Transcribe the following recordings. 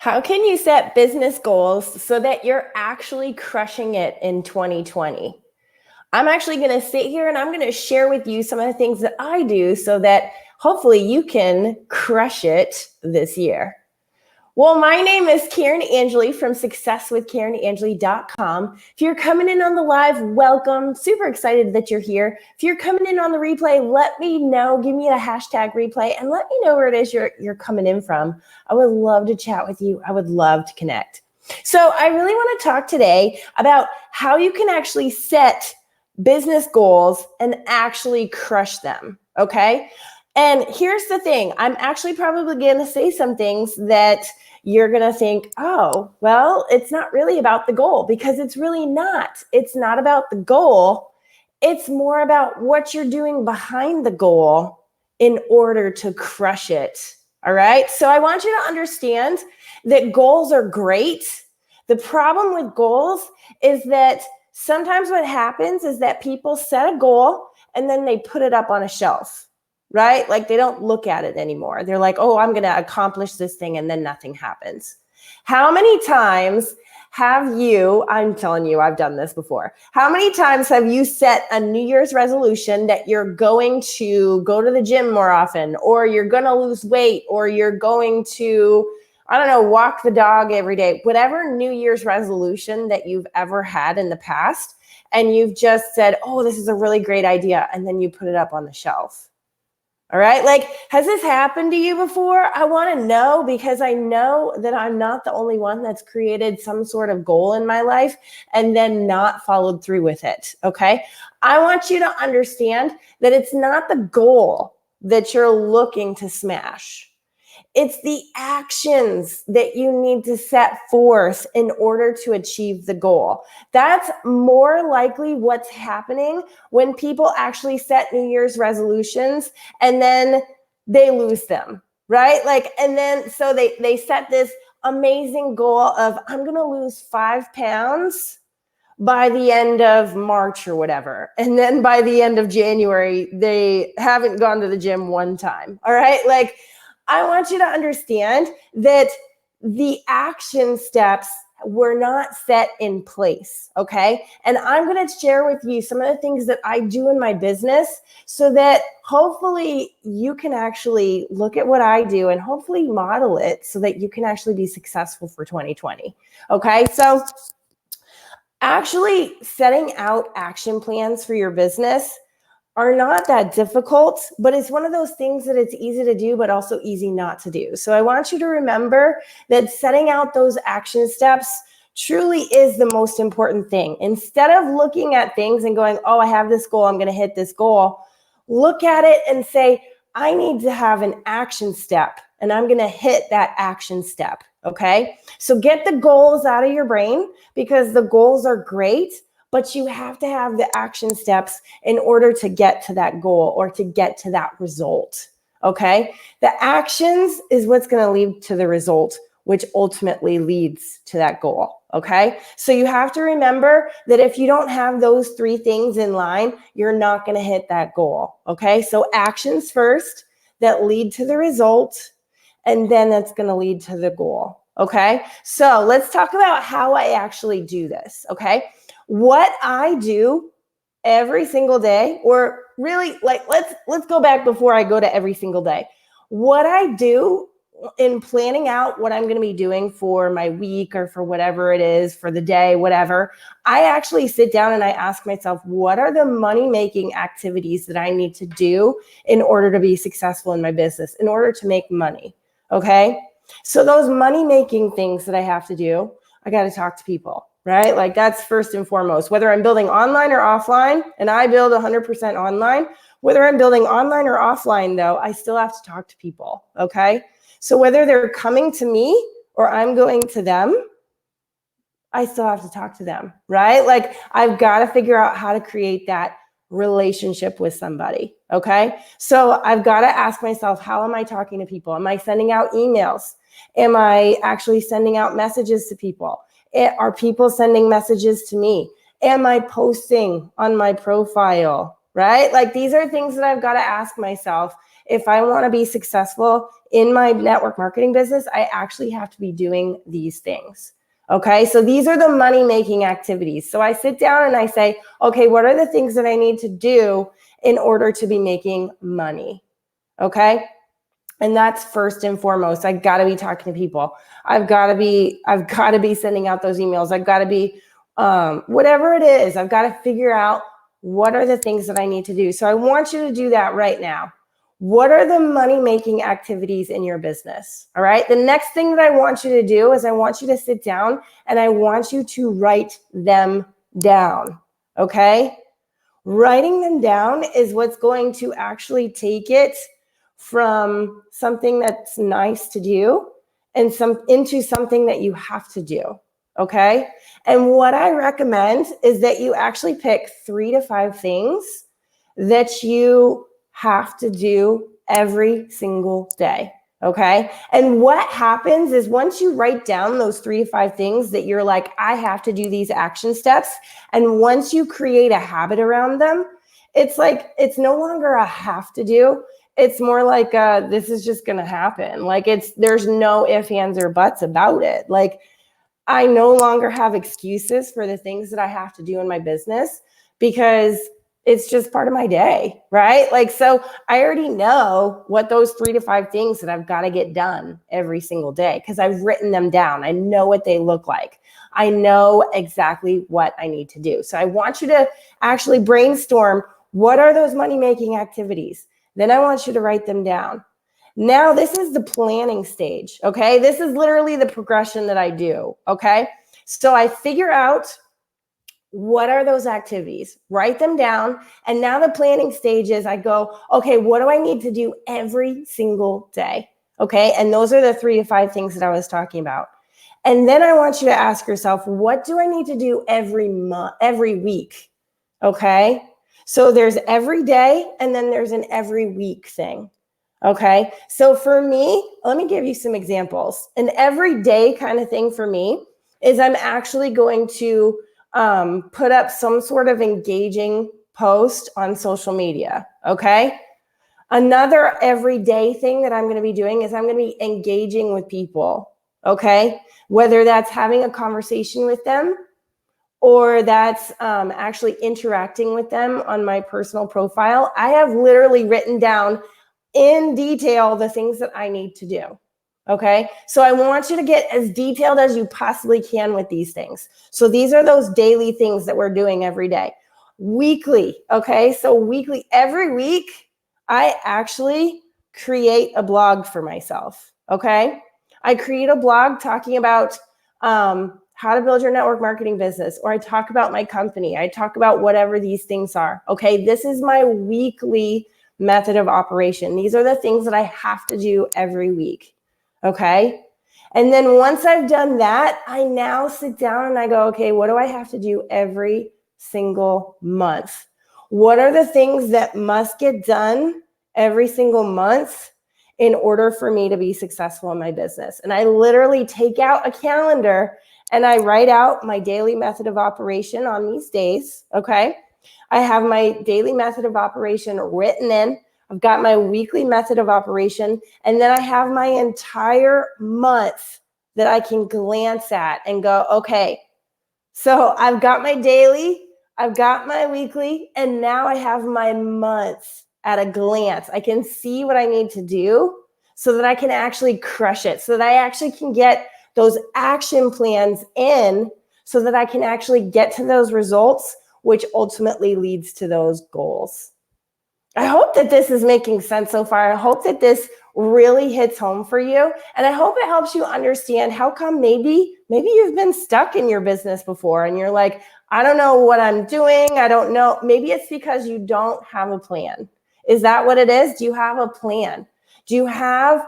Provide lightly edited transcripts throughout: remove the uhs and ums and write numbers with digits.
How can you set business goals so that you're actually crushing it in 2020? I'm actually going to sit here and I'm going to share with you some of the things that I do so that hopefully you can crush it this year. Well, my name is Karen Angeli from successwithkarenangeli.com. If you're coming in on the live, welcome. Super excited that you're here. If you're coming in on the replay, let me know. Give me a hashtag replay and let me know where it is you're coming in from. I would love to chat with you. I would love to connect. So I really want to talk today about how you can actually set business goals and actually crush them, okay? And here's the thing. I'm actually probably going to say some things that you're going to think, oh, well, it's not really about the goal, because it's really not. It's not about the goal. It's more about what you're doing behind the goal in order to crush it. All right. So I want you to understand that goals are great. The problem with goals is that sometimes what happens is that people set a goal and then they put it up on a shelf. Right? Like they don't look at it anymore. They're like, oh, I'm going to accomplish this thing, and then nothing happens. How many times have you, I'm telling you, I've done this before. How many times have you set a New Year's resolution that you're going to go to the gym more often, or you're going to lose weight, or you're going to, I don't know, walk the dog every day, whatever New Year's resolution that you've ever had in the past, and you've just said, oh, this is a really great idea, and then you put it up on the shelf. All right. Like, has this happened to you before? I want to know, because I know that I'm not the only one that's created some sort of goal in my life and then not followed through with it. Okay. I want you to understand that it's not the goal that you're looking to smash. It's the actions that you need to set forth in order to achieve the goal. That's more likely what's happening when people actually set New Year's resolutions and then they lose them, right? Like, and then so they set this amazing goal of, I'm going to lose 5 pounds by the end of March or whatever. And then by the end of January, they haven't gone to the gym one time. All right. Like, I want you to understand that the action steps were not set in place, okay? And I'm going to share with you some of the things that I do in my business so that hopefully you can actually look at what I do and hopefully model it so that you can actually be successful for 2020, okay? So actually setting out action plans for your business are not that difficult, but it's one of those things that it's easy to do, but also easy not to do. So I want you to remember that setting out those action steps truly is the most important thing. Instead of looking at things and going, oh, I have this goal, I'm going to hit this goal, look at it and say, I need to have an action step, and I'm going to hit that action step. Okay. So get the goals out of your brain, because the goals are great, but you have to have the action steps in order to get to that goal or to get to that result. Okay. The actions is what's going to lead to the result, which ultimately leads to that goal. Okay. So you have to remember that if you don't have those 3 things in line, you're not going to hit that goal. Okay. So actions first that lead to the result, and then that's going to lead to the goal. Okay. So let's talk about how I actually do this. Okay. What I do every single day, or really, like, let's go back before I go to every single day. What I do in planning out what I'm going to be doing for my week or for whatever it is, for the day, whatever, I actually sit down and I ask myself, what are the money-making activities that I need to do in order to be successful in my business, in order to make money? Okay. So those money-making things that I have to do, I got to talk to people. Right? Like, that's first and foremost, whether I'm building online or offline, and I build 100% online, whether I'm building online or offline though, I still have to talk to people. Okay. So whether they're coming to me or I'm going to them, I still have to talk to them, right? Like, I've got to figure out how to create that relationship with somebody. Okay. So I've got to ask myself, how am I talking to people? Am I sending out emails? Am I actually sending out messages to people? Are people sending messages to me? Am I posting on my profile, right? Like, these are things that I've got to ask myself if I want to be successful in my network marketing business, I actually have to be doing these things. Okay, so these are the money-making activities. So I sit down and I say, okay, what are the things that I need to do in order to be making money? Okay, and that's first and foremost. I got to be talking to people. I've got to be sending out those emails. I've got to be whatever it is. I've got to figure out what are the things that I need to do. So I want you to do that right now. What are the money-making activities in your business? All right. The next thing that I want you to do is I want you to sit down and I want you to write them down. Okay. Writing them down is what's going to actually take it from something that's nice to do and into something that you have to do. Okay. And what I recommend is that you actually pick 3 to 5 things that you have to do every single day. Okay. And what happens is once you write down those 3 to 5 things that you're like, I have to do these action steps. And once you create a habit around them, it's like, it's no longer a have to do. It's more like, this is just going to happen. Like there's no ifs, ands, or buts about it. Like I no longer have excuses for the things that I have to do in my business because it's just part of my day, right? Like, so I already know what those 3 to 5 things that I've got to get done every single day because I've written them down. I know what they look like. I know exactly what I need to do. So I want you to actually brainstorm, what are those money-making activities? Then I want you to write them down. Now, this is the planning stage, okay? This is literally the progression that I do, okay? So I figure out what are those activities, write them down, and now the planning stage is I go, okay, what do I need to do every single day, okay? And those are the 3 to 5 things that I was talking about. And then I want you to ask yourself, what do I need to do every week, okay? So there's every day, and then there's an every week thing. Okay, so for me, let me give you some examples. An everyday kind of thing for me is I'm actually going to put up some sort of engaging post on social media. Okay, another everyday thing that I'm going to be doing is I'm going to be engaging with people. Okay, whether that's having a conversation with them or that's actually interacting with them on my personal profile. I have literally written down in detail the things that I need to do. Okay, so I want you to get as detailed as you possibly can with these things. So these are those daily things that we're doing every day. Weekly, okay, so weekly, every week, I actually create a blog for myself. Okay, I create a blog talking about how to build your network marketing business, or I talk about my company. I talk about whatever these things are. Okay, this is my weekly method of operation. These are the things that I have to do every week. Okay. And then once I've done that, I now sit down and I go, okay, what do I have to do every single month? What are the things that must get done every single month in order for me to be successful in my business? And I literally take out a calendar and I write out my daily method of operation on these days. Okay. I have my daily method of operation written in. I've got my weekly method of operation. And then I have my entire month that I can glance at and go, okay, so I've got my daily, I've got my weekly, and now I have my month at a glance. I can see what I need to do so that I can actually crush it, so that I actually can get those action plans in so that I can actually get to those results, which ultimately leads to those goals. I hope that this is making sense so far. I hope that this really hits home for you. And I hope it helps you understand how come maybe you've been stuck in your business before and you're like, I don't know what I'm doing. I don't know. Maybe it's because you don't have a plan. Is that what it is? Do you have a plan? Do you have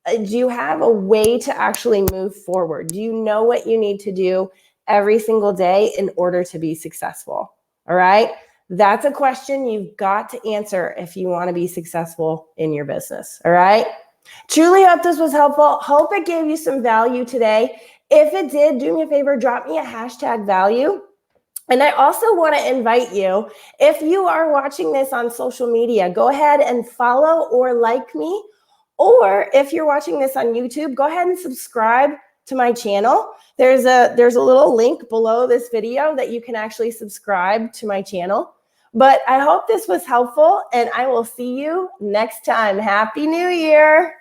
a way to actually move forward? Do you know what you need to do every single day in order to be successful? All right. That's a question you've got to answer if you want to be successful in your business. All right. Truly hope this was helpful. Hope it gave you some value today. If it did, do me a favor, drop me a hashtag value And I also want to invite you, if you are watching this on social media, go ahead and follow or like me. Or if you're watching this on YouTube, go ahead and subscribe to my channel. There's a little link below this video that you can actually subscribe to my channel. But I hope this was helpful, and I will see you next time. Happy New Year.